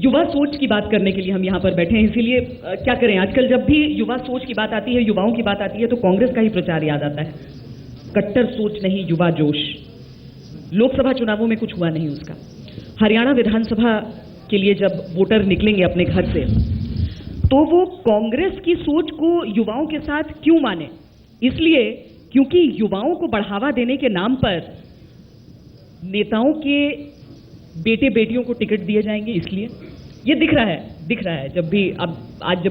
युवा सोच की बात करने के लिए हम यहाँ पर बैठे हैं, इसीलिए क्या करें, आजकल जब भी युवा सोच की बात आती है, युवाओं की बात आती है, तो कांग्रेस का ही प्रचार याद आता है। कट्टर सोच नहीं, युवा जोश। लोकसभा चुनावों में कुछ हुआ नहीं उसका। हरियाणा विधानसभा के लिए जब वोटर निकलेंगे अपने घर से, तो वो कांग्रेस की सोच को युवाओं के साथ क्यों माने? इसलिए क्योंकि युवाओं को बढ़ावा देने के नाम पर नेताओं के बेटे बेटियों को टिकट दिए जाएंगे, इसलिए ये दिख रहा है जब भी अब आज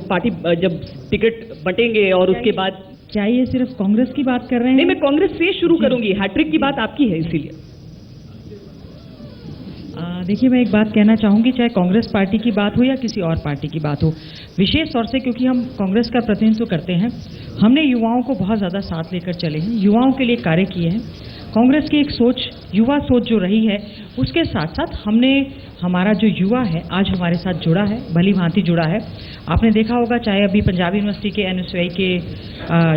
जब टिकट बंटेंगे और उसके बाद। क्या ये सिर्फ कांग्रेस की बात कर रहे हैं? नहीं, मैं कांग्रेस से शुरू करूंगी, हैट्रिक की बात आपकी है इसीलिए। देखिए, मैं एक बात कहना चाहूंगी, चाहे कांग्रेस पार्टी की बात हो या किसी और पार्टी की बात हो, विशेष तौर से क्योंकि हम कांग्रेस का प्रतिनिधित्व करते हैं, हमने युवाओं को बहुत ज़्यादा साथ लेकर चले हैं, युवाओं के लिए कार्य किए हैं। कांग्रेस की एक सोच, युवा सोच जो रही है, उसके साथ साथ हमारा जो युवा है आज हमारे साथ जुड़ा है, भली भांति जुड़ा है। आपने देखा होगा, चाहे अभी पंजाब यूनिवर्सिटी के NSUI के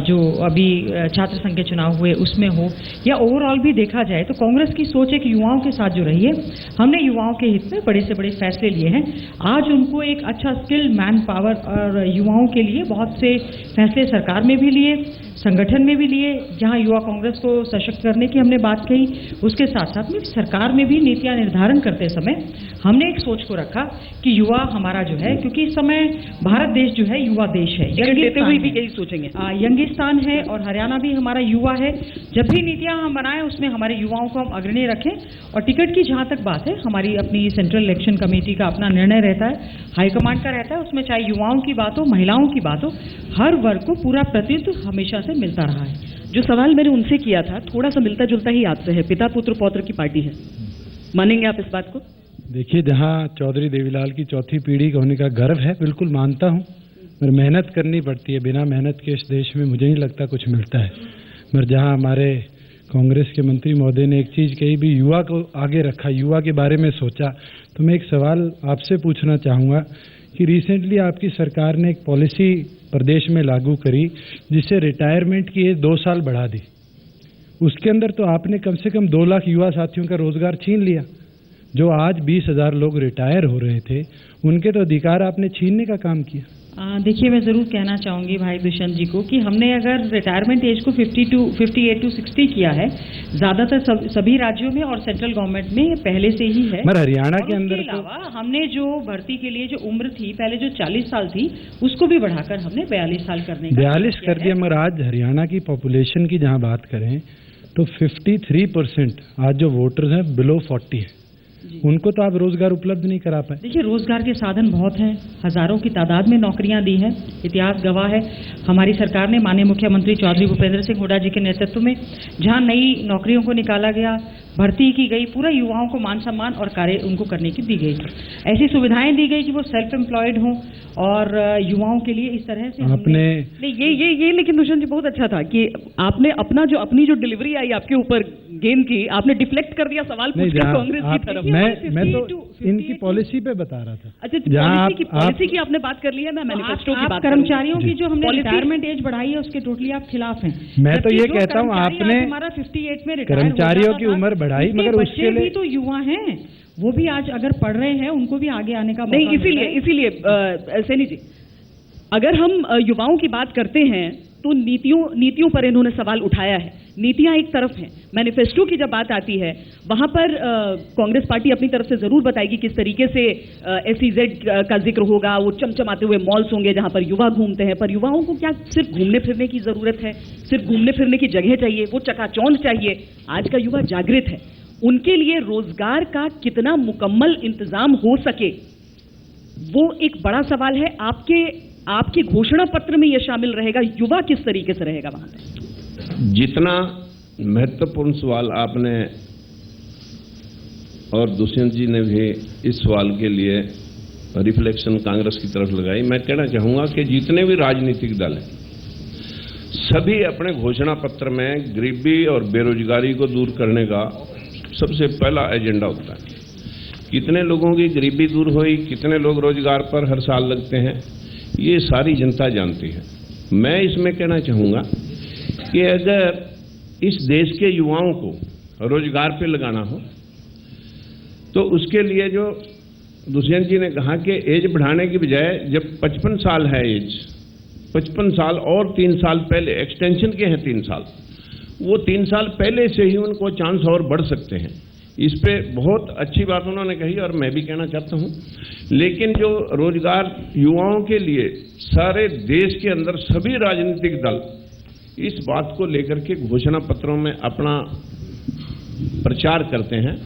जो अभी छात्र संघ के चुनाव हुए उसमें हो, या ओवरऑल भी देखा जाए तो कांग्रेस की सोच एक युवाओं के साथ जो रही है। हमने युवाओं के हित में बड़े से बड़े फैसले लिए हैं। आज उनको एक अच्छा स्किल्ड मैन पावर और युवाओं के लिए बहुत से फैसले सरकार में भी लिए, संगठन में भी लिए, जहां युवा कांग्रेस को सशक्त करने की हमने बात कही। उसके साथ साथ में सरकार में भी नीतियां निर्धारण करते समय हमने एक सोच को रखा कि युवा हमारा जो है, क्योंकि इस समय भारत देश जो है युवा देश है, देते हुए भी यही सोचेंगे, यंगिस्तान है और हरियाणा भी हमारा युवा है। जब भी नीतियां हम बनाएं उसमें हमारे युवाओं को हम अग्रणी रखें। और टिकट की जहां तक बात है, हमारी अपनी सेंट्रल इलेक्शन कमेटी का अपना निर्णय रहता है, हाईकमांड का रहता है, उसमें चाहे युवाओं की बात हो, महिलाओं की बात हो, हर वर्ग को पूरा प्रतिनिधित्व हमेशा से मिलता रहा है। जो सवाल मैंने उनसे किया था थोड़ा सा मिलता जुलता ही आपसे है। पिता पुत्र पौत्र की पार्टी है, मानेंगे आप इस बात को? देखिए, जहाँ चौधरी देवीलाल की चौथी पीढ़ी होने का गर्व है, बिल्कुल मानता हूँ, मगर मेहनत करनी पड़ती है। बिना मेहनत के इस देश में मुझे नहीं लगता कुछ मिलता है। मगर जहाँ हमारे कांग्रेस के मंत्री महोदय ने एक चीज़ कही भी, युवा को आगे रखा, युवा के बारे में सोचा, तो मैं एक सवाल आपसे पूछना चाहूँगा कि रिसेंटली आपकी सरकार ने एक पॉलिसी प्रदेश में लागू करी जिससे रिटायरमेंट की एज 2 साल बढ़ा दी। उसके अंदर तो आपने कम से कम 2 लाख युवा साथियों का रोजगार छीन लिया। जो आज 20,000 लोग रिटायर हो रहे थे, उनके तो अधिकार आपने छीनने का काम किया। देखिए, मैं ज़रूर कहना चाहूँगी भाई दुष्यंत जी को कि हमने अगर रिटायरमेंट एज को 58 to 60 किया है, ज़्यादातर सभी राज्यों में और सेंट्रल गवर्नमेंट में पहले से ही है। मगर हरियाणा के अंदर के अलावा हमने जो भर्ती के लिए जो उम्र थी पहले जो 40 साल थी, उसको भी बढ़ाकर हमने 42 साल करने का 42 कर दिया। मगर आज हरियाणा की पॉपुलेशन की जहाँ बात करें तो 53% आज जो वोटर्स हैं बिलो 40 है, उनको तो आप रोजगार उपलब्ध नहीं करा पाए। देखिए, रोजगार के साधन बहुत हैं, हजारों की तादाद में नौकरियां दी हैं। इतिहास गवाह है, हमारी सरकार ने माननीय मुख्यमंत्री चौधरी भूपेंद्र सिंह हुड्डा जी के नेतृत्व में जहां नई नौकरियों को निकाला गया, भर्ती की गई, पूरा युवाओं को मान सम्मान और कार्य उनको करने की दी गई, ऐसी सुविधाएं दी गई कि वो सेल्फ एम्प्लॉयड हों और युवाओं के लिए इस तरह से आपने ये लेकिन दुष्यंत जी बहुत अच्छा था कि आपने अपनी जो डिलीवरी आई आपके ऊपर गेम की, आपने डिफ्लेक्ट कर दिया सवाल पूछकर कांग्रेस की तरफ। मैं तो इनकी पॉलिसी पे बता रहा था। अच्छा, पॉलिसी की आपने बात कर ली है, मैं मैनिफेस्टो की बात। कर्मचारियों की जो हमने रिटायरमेंट एज बढ़ाई है उसके टोटली आप खिलाफ हैं। मैं तो ये कहता हूँ, आपने हमारा 58 में कर्मचारियों की उम्र बढ़ाई, मगर उसके लिए भी तो युवा हैं, वो भी आज अगर पढ़ रहे हैं, उनको भी आगे आने का नहीं। इसीलिए सैनी जी, अगर हम युवाओं की बात करते हैं तो नीतियों पर इन्होंने सवाल उठाया है। नीतियां एक तरफ हैं, मैनिफेस्टो की जब बात आती है वहां पर कांग्रेस पार्टी अपनी तरफ से जरूर बताएगी किस तरीके से SEZ का जिक्र होगा, वो चमचमाते हुए मॉल्स होंगे जहां पर युवा घूमते हैं। पर युवाओं को क्या सिर्फ घूमने फिरने की जरूरत है? सिर्फ घूमने फिरने की जगह चाहिए? वो चकाचौंध चाहिए? आज का युवा जागृत है, उनके लिए रोजगार का कितना मुकम्मल इंतजाम हो सके, वो एक बड़ा सवाल है। आपके घोषणा पत्र में यह शामिल रहेगा, युवा किस तरीके से रहेगा वहां पे? जितना महत्वपूर्ण सवाल आपने और दुष्यंत जी ने भी इस सवाल के लिए रिफ्लेक्शन कांग्रेस की तरफ लगाई, मैं कहना चाहूंगा कि जितने भी राजनीतिक दल हैं सभी अपने घोषणा पत्र में गरीबी और बेरोजगारी को दूर करने का सबसे पहला एजेंडा होता है। कितने लोगों की गरीबी दूर हुई, कितने लोग रोजगार पर हर साल लगते हैं, ये सारी जनता जानती है। मैं इसमें कहना चाहूँगा कि अगर इस देश के युवाओं को रोजगार पे लगाना हो तो उसके लिए जो दुष्यंत जी ने कहा कि एज बढ़ाने की बजाय जब 55 साल है एज, 55 साल और 3 साल पहले एक्सटेंशन के हैं 3 साल, वो 3 साल पहले से ही उनको चांस और बढ़ सकते हैं। इस पे बहुत अच्छी बात उन्होंने कही और मैं भी कहना चाहता हूं। लेकिन जो रोजगार युवाओं के लिए सारे देश के अंदर सभी राजनीतिक दल इस बात को लेकर के घोषणा पत्रों में अपना प्रचार करते हैं,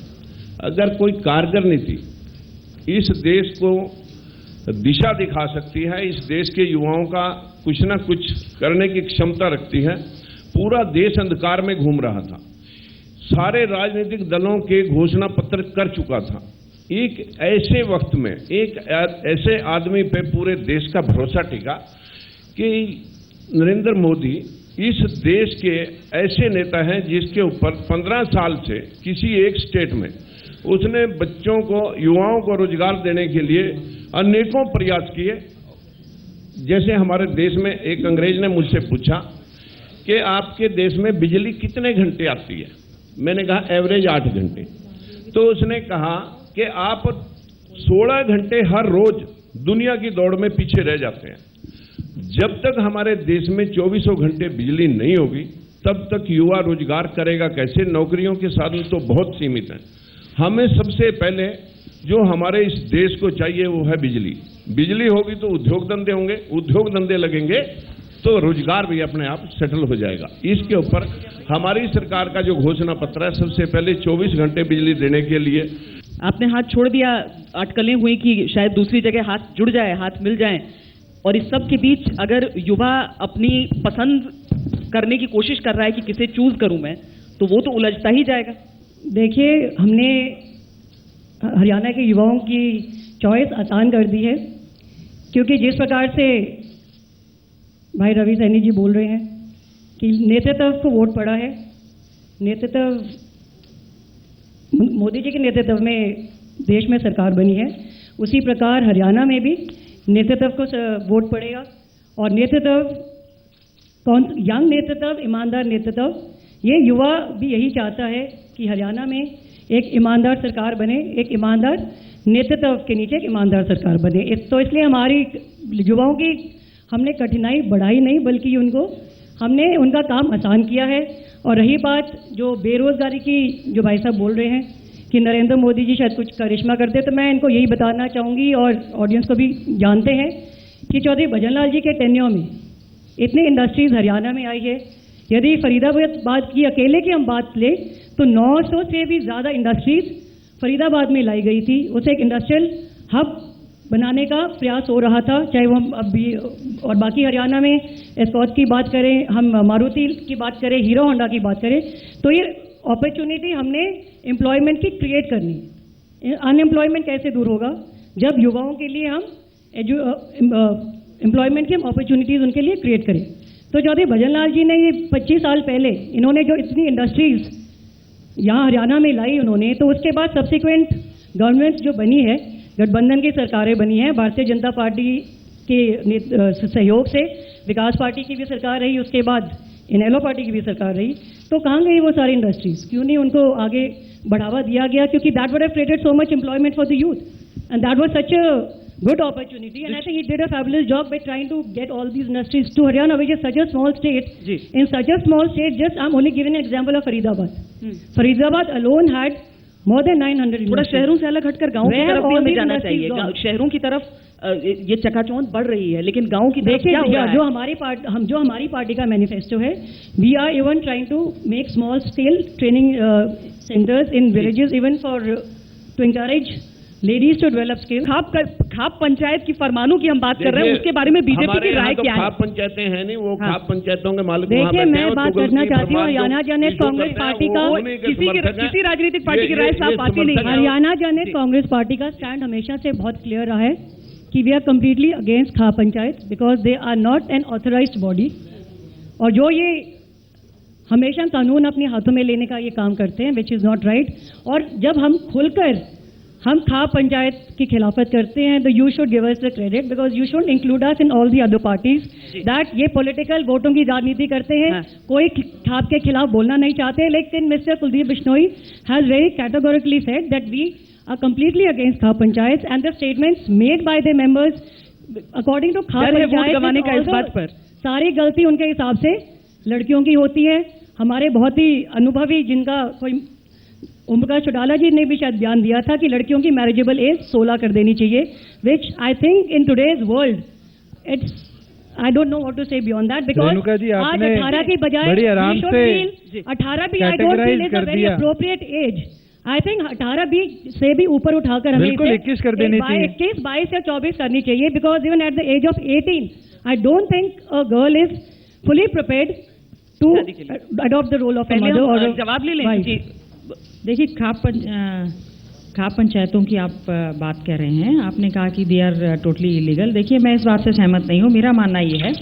अगर कोई कारगर नीति इस देश को दिशा दिखा सकती है, इस देश के युवाओं का कुछ ना कुछ करने की क्षमता रखती है। पूरा देश अंधकार में घूम रहा था, सारे राजनीतिक दलों के घोषणा पत्र कर चुका था। एक ऐसे वक्त में एक ऐसे आदमी पे पूरे देश का भरोसा टिका कि नरेंद्र मोदी इस देश के ऐसे नेता हैं जिसके ऊपर 15 साल से किसी एक स्टेट में उसने बच्चों को, युवाओं को रोजगार देने के लिए अनेकों प्रयास किए। जैसे हमारे देश में एक अंग्रेज ने मुझसे पूछा कि आपके देश में बिजली कितने घंटे आती है, मैंने कहा एवरेज 8 घंटे। तो उसने कहा कि आप 16 घंटे हर रोज दुनिया की दौड़ में पीछे रह जाते हैं। जब तक हमारे देश में 24 घंटे बिजली नहीं होगी तब तक युवा रोजगार करेगा कैसे? नौकरियों के साधन तो बहुत सीमित हैं। हमें सबसे पहले जो हमारे इस देश को चाहिए वो है बिजली। बिजली होगी तो उद्योग धंधे होंगे, उद्योग धंधे लगेंगे तो रोजगार भी अपने आप सेटल हो जाएगा। इसके ऊपर हमारी सरकार का जो घोषणा पत्र है, सबसे पहले 24 घंटे बिजली देने के लिए। आपने हाथ छोड़ दिया, अटकलें हुई कि शायद दूसरी जगह हाथ जुड़ जाए, हाथ मिल जाए, और इस सब के बीच अगर युवा अपनी पसंद करने की कोशिश कर रहा है कि किसे चूज करूं मैं, तो वो तो उलझता ही जाएगा। देखिए, हमने हरियाणा के युवाओं की चॉइस आसान कर दी है, क्योंकि जिस प्रकार से भाई रवि सैनी जी बोल रहे हैं कि नेतृत्व को वोट पड़ा है, नेतृत्व मोदी जी के नेतृत्व में देश में सरकार बनी है, उसी प्रकार हरियाणा में भी नेतृत्व को वोट पड़ेगा। और नेतृत्व कौन? यंग नेतृत्व, ईमानदार नेतृत्व। ये युवा भी यही चाहता है कि हरियाणा में एक ईमानदार सरकार बने, एक ईमानदार नेतृत्व के नीचे एक ईमानदार सरकार बने। तो इसलिए हमारी युवाओं की हमने कठिनाई बढ़ाई नहीं, बल्कि हमने उनका काम आसान किया है। और रही बात जो बेरोजगारी की, जो भाई साहब बोल रहे हैं कि नरेंद्र मोदी जी शायद कुछ करिश्मा करते, तो मैं इनको यही बताना चाहूँगी और ऑडियंस को भी जानते हैं कि चौधरी भजनलाल जी के टेन्योर में इतनी इंडस्ट्रीज हरियाणा में आई है। यदि फरीदाबाद की अकेले की हम बात लें तो 900 से भी ज़्यादा इंडस्ट्रीज फरीदाबाद में लाई गई थी। उसे एक इंडस्ट्रियल हब बनाने का प्रयास हो रहा था, चाहे वो हम अभी और बाकी हरियाणा में एस्कॉर्ट की बात करें, हम मारुति की बात करें, हीरो होंडा की बात करें, तो ये अपॉर्चुनिटी हमने एम्प्लॉयमेंट की क्रिएट करनी है। अनएम्प्लॉयमेंट कैसे दूर होगा? जब युवाओं के लिए हम एम्प्लॉयमेंट की हम अपॉर्चुनिटीज़ उनके लिए क्रिएट करें। तो चौधरी भजनलाल जी ने ये 25 साल पहले इन्होंने जो इतनी इंडस्ट्रीज यहाँ हरियाणा में लाई उन्होंने, तो उसके बाद सब्सिक्वेंट गवर्नमेंट जो बनी है, गठबंधन की सरकारें बनी हैं, भारतीय जनता पार्टी के सहयोग से विकास पार्टी की भी सरकार रही, उसके बाद इनेलो पार्टी की भी सरकार रही, तो कहाँ गई वो सारी इंडस्ट्रीज? क्यों नहीं उनको आगे बढ़ावा दिया गया? क्योंकि that would have created so much employment for the youth and that was such a good opportunity, and I think he did a fabulous job by trying to get all these industries to Haryana, which is such a small state. In such a small state, just I'm only giving an example of Faridabad. Faridabad alone had more than 900 industries. थोड़ा शहरों से अलग हटकर गाँव की तरफ भी हमें जाना चाहिए। शहरों की तरफ ये चकाचौंध बढ़ रही है, लेकिन गाँव की तरफ क्या हो रहा है? जो हमारी पार्टी का मैनिफेस्टो है, we are even trying to make small scale training centers in villages, even for to encourage ladies to develop skill. Khap panchayat की फरमानों की हम बात कर रहे हैं, उसके बारे में बीजेपी की राय क्या है? खाप पंचायतें हैं नहीं, वो खाप पंचायतों के मालिक। देखिए, मैं बात करना चाहती हूँ, हरियाणा जनहित कांग्रेस पार्टी का किसी राजनीतिक पार्टी की राय साफ आती नहीं। हरियाणा जनहित कांग्रेस पार्टी का स्टैंड हमेशा से बहुत क्लियर रहा है कि we are completely against khap panchayat, because they are not an authorized body. और जो ये हमेशा कानून अपने हाथों में लेने का ये काम करते हैं, विच इज नॉट राइट। और जब हम खुलकर हम खाप पंचायत की खिलाफत करते हैं, तो you should give us the credit, because you should include us in all the other parties that ये पॉलिटिकल वोटों की राजनीति करते हैं। कोई खाप के खिलाफ बोलना नहीं चाहते, लेकिन mister Kuldeep Bishnoi has very categorically said that we are completely against Khap Panchayats, and the statements made by the members according to Khap डर है वोट Panchayats गंवाने का इस also बात पर। सारी गलती उनके हिसाब से लड़कियों की होती है। हमारे बहुत ही अनुभवी, जिनका कोई ओमप्रकाश चौटाला जी ने भी शायद बयान दिया था कि लड़कियों की मैरिजेबल एज 16 कर देनी चाहिए, which I think in today's world it's, I don't know what to say beyond that, because Renuka ji, आज आपने 18 की बजाय बड़ी आराम से 18 भी I don't feel is a very appropriate age. I think 18 भी से भी ऊपर उठाकर हमें बिल्कुल 21 कर देनी चाहिए। 21, 22 या 24 करनी चाहिए, because even at the age of 18 I don't think a girl is fully prepared to शादी के लिए। Adopt the role of a पहले मदर हम, और जवाब ले लें wife. जी। देखिए, खाप पंचायतों की आप बात कर रहे हैं, आपने कहा कि दे आर टोटली इलीगल। देखिए, मैं इस बात से सहमत नहीं हूँ। मेरा मानना ये है,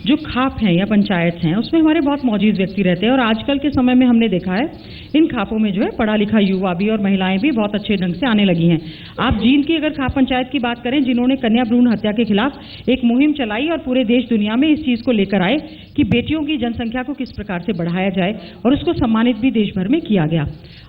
जो खाप हैं या पंचायत हैं, उसमें हमारे बहुत मौजूद व्यक्ति रहते हैं, और आजकल के समय में हमने देखा है इन खापों में जो है पढ़ा लिखा युवा भी और महिलाएं भी बहुत अच्छे ढंग से आने लगी हैं। आप जींद की अगर खाप पंचायत की बात करें, जिन्होंने कन्या भ्रूण हत्या के खिलाफ एक मुहिम चलाई और पूरे देश दुनिया में इस चीज़ को लेकर आए कि बेटियों की जनसंख्या को किस प्रकार से बढ़ाया जाए, और उसको सम्मानित भी देश भर में किया गया।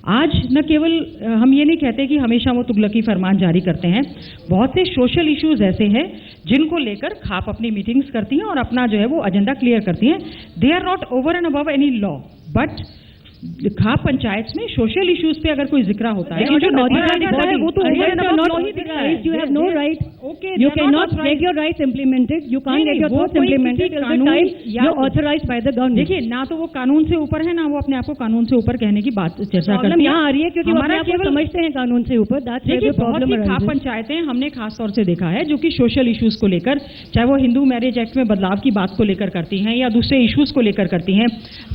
आज न केवल हम ये नहीं कहते कि हमेशा वो तुगलकी फरमान जारी करते हैं, बहुत से सोशल इश्यूज ऐसे हैं जिनको लेकर खाप अपनी मीटिंग्स करती हैं और अपना जो है वो एजेंडा क्लियर करती हैं। They are not over and above any law, but khap panchayat में सोशल इश्यूज पे अगर कोई जिक्र होता है, लेकिन जो नौकरी करता है वो तो over and above law ही दिख रहा है। You have no right. Okay, You they are not cannot get your rights implemented. You can't नहीं, get your वो thoughts कोई implemented किसी till the कानून time या- you're authorized by the government. देखिए, ना तो वो कानून से ऊपर है, ना वो अपने आप को कानून से ऊपर कहने की बात चर्चा प्रॉब्लम करती है। यहाँ आ रही है क्योंकि वो अपने हमारा आप को केवल समझते हैं कानून से ऊपर। That's where देखिए, the बहुत problem सी खाप arises. पंचायतें हमने खास तौर से देखा है जो कि सोशल इश्यूज को लेकर, चाहे वो हिंदू मैरिज एक्ट में बदलाव की बात को लेकर करती हैं या दूसरे इश्यूज को लेकर करती हैं,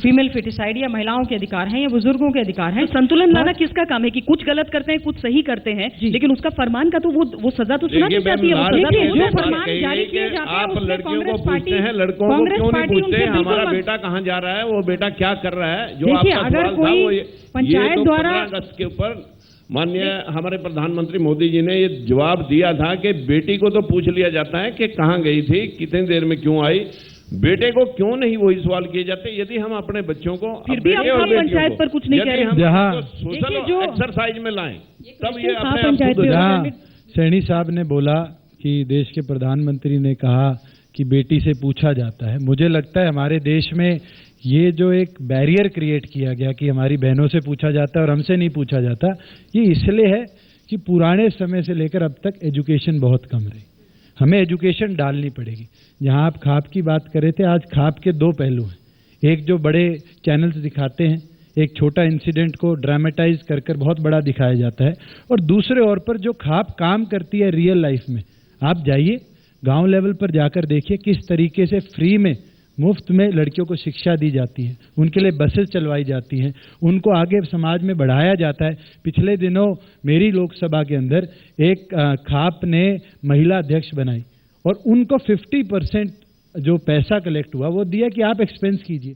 फीमेल फिटिसाइड या महिलाओं के अधिकार हैं या बुजुर्गों के अधिकार हैं। तो संतुलन लाना किसका काम है कि कुछ गलत करते हैं, कुछ सही करते हैं, लेकिन उसका फरमान का तो वो सजा तो सुना देखिए, जाती है, वो मैम, सजा देखिए, तो जो हो जाती है। फरमान जारी किए जाते हैं आप उसमें लड़कियों को कांग्रेस पूछते पार्टी- हैं, लड़कों को कांग्रेस क्यों नहीं पार्टी पूछते उनसे बिल्कुल हमारा मत- बेटा कहाँ जा रहा है, वो बेटा क्या कर रहा है? जो देखिए, आपका अगर सवाल था कोई वो ये पंचायत तो द्वारा- 15 अगस्त के ऊपर माननीय हमारे प्रधानमंत्री मोदी जी ने ये जवाब दिया था कि बेटी को तो पूछ लिया जाता है कि कहाँ गई थी, कितनी देर में क्यों आई, बेटे को क्यों नहीं वही सवाल किए जाते। यदि हम अपने बच्चों को, फिर भी बेटे आप और खाप बेटियों पंचायत को, पर कुछ नहीं यदि कह रहे। हम जहाँ- उनको देखिए, सोशल जो- एक्सरसाइज में लाएं, तब ये खाप अपने आप पंचायत खुद हो पे- जाएगा। जहाँ सैनी साहब ने बोला कि देश के प्रधानमंत्री ने कहा कि बेटी से पूछा जाता है, मुझे लगता है हमारे देश में ये जो एक बैरियर क्रिएट किया गया कि हमारी बहनों से पूछा जाता है और हमसे नहीं पूछा जाता, ये इसलिए है कि पुराने समय से लेकर अब तक एजुकेशन बहुत कम रही। हमें एजुकेशन डालनी पड़ेगी। जहाँ आप खाप की बात कर रहे थे, आज खाप के दो पहलू हैं। एक जो बड़े चैनल्स दिखाते हैं, एक छोटा इंसिडेंट को ड्रामेटाइज कर कर बहुत बड़ा दिखाया जाता है, और दूसरे ओर पर जो खाप काम करती है रियल लाइफ में। आप जाइए गांव लेवल पर जाकर देखिए किस तरीके से फ्री में, मुफ्त में लड़कियों को शिक्षा दी जाती है, उनके लिए बसेस चलवाई जाती हैं, उनको आगे समाज में बढ़ाया जाता है। पिछले दिनों मेरी लोकसभा के अंदर एक खाप ने महिला अध्यक्ष बनाई और उनको 50% जो पैसा कलेक्ट हुआ वो दिया कि आप एक्सपेंस कीजिए।